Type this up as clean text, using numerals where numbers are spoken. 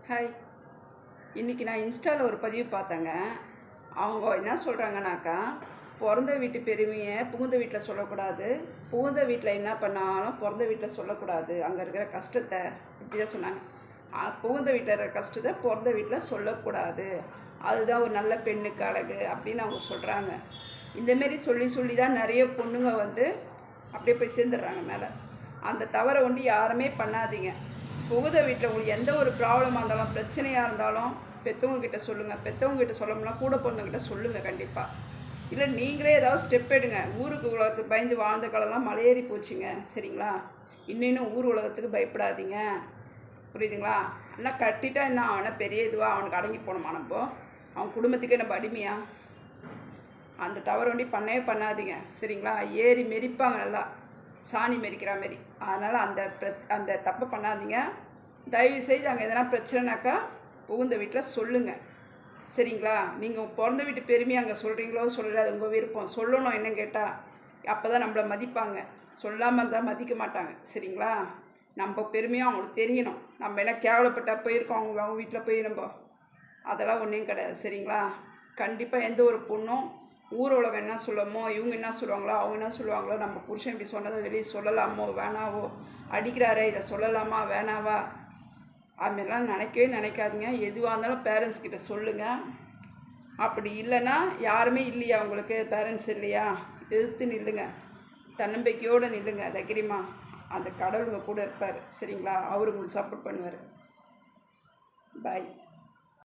Hi. இன்றைக்கி நான் இன்ஸ்டாவில் ஒரு பதிவு பார்த்தேங்க. அவங்க என்ன சொல்கிறாங்கனாக்கா, பிறந்த வீட்டு பெருமையை புகுந்த வீட்டில் சொல்லக்கூடாது, புகுந்த வீட்டில் என்ன பண்ணாலும் பிறந்த வீட்டில் சொல்லக்கூடாது, அங்கே இருக்கிற கஷ்டத்தை இப்படி தான் சொன்னாங்க. புகுந்த வீட்டில் இருக்கிற கஷ்டத்தை பிறந்த வீட்டில் சொல்லக்கூடாது, அதுதான் ஒரு நல்ல பெண்ணுக்கு அழகு அப்படின்னு அவங்க சொல்கிறாங்க. இந்தமாரி சொல்லி தான் நிறைய பொண்ணுங்க அப்படியே போய் சேர்ந்துடுறாங்க மேலே. அந்த தவறை யாருமே பண்ணாதீங்க. புகுந்த வீட்டில் உங்களுக்கு எந்த ஒரு ப்ராப்ளமாக இருந்தாலும், பிரச்சனையாக இருந்தாலும் பெற்றவங்கக்கிட்ட சொல்லுங்கள். பெற்றவங்ககிட்ட சொல்லணும்னா கூட பிறந்தவங்கிட்ட சொல்லுங்கள் கண்டிப்பாக. இல்லை நீங்களே ஏதாவது ஸ்டெப் எடுங்க. ஊருக்கு உலகத்துக்கு பயந்து வாழ்ந்த காலம்லாம் மலையேறி போச்சுங்க, சரிங்களா? இன்னும் ஊர் உலகத்துக்கு பயப்படாதீங்க, புரியுதுங்களா? ஆனால் கட்டிட்டா என்ன அவனை பெரிய இதுவாக அவனுக்கு அடங்கி போகணுமா? நம்ம அவன் குடும்பத்துக்கே நம்ம அடிமையா? அந்த தவறு பண்ணவே பண்ணாதீங்க, சரிங்களா? ஏறி மெரிப்பாங்க நல்லா, சாணி மெரிக்கிற மாரி. அதனால் அந்த தப்பை பண்ணாதீங்க. தயவுசெய்து அங்கே எதனா பிரச்சனைனாக்கா புகுந்த வீட்டில் சொல்லுங்கள், சரிங்களா? நீங்கள் பிறந்த வீட்டு பெருமையை அங்கே சொல்கிறீங்களோ சொல்லலை, அது உங்கள் விருப்பம். சொல்லணும் என்னன்னு கேட்டால், அப்போ தான் நம்மளை மதிப்பாங்க. சொல்லாமல் இருந்தால் மதிக்க மாட்டாங்க, சரிங்களா? நம்ம பெருமையாக அவங்களுக்கு தெரியணும். நம்ம என்ன கேவலப்பட்டால் போயிருக்கோம் அவங்க வீட்டில் போய் நம்ம அதெல்லாம் ஒன்றும் கிடையாது, சரிங்களா? கண்டிப்பாக எந்த ஒரு பொண்ணும் ஊர் உலகம் என்ன சொல்லுமோ, இவங்க என்ன சொல்லுவாங்களோ, அவங்க என்ன சொல்லுவாங்களோ, நம்ம புருஷன் இப்படி சொன்னதை வெளியே சொல்லலாமோ வேணாவோ, அடிக்கிறாரே இதை சொல்லலாமா வேணாவா, அதுமாரிலாம் நினைக்கவே நினைக்காதீங்க. எதுவாக இருந்தாலும் பேரண்ட்ஸ் கிட்ட சொல்லுங்கள். அப்படி இல்லைன்னா யாருமே இல்லையா உங்களுக்கு, பேரண்ட்ஸ் இல்லையா, எதிர்த்து நில்லுங்க, தன்னம்பிக்கையோடு நில்லுங்க, தைரியமாக. அந்த கடவுளுங்க கூட இருப்பார், சரிங்களா? அவரு உங்களுக்கு சப்போர்ட் பண்ணுவார். பாய்.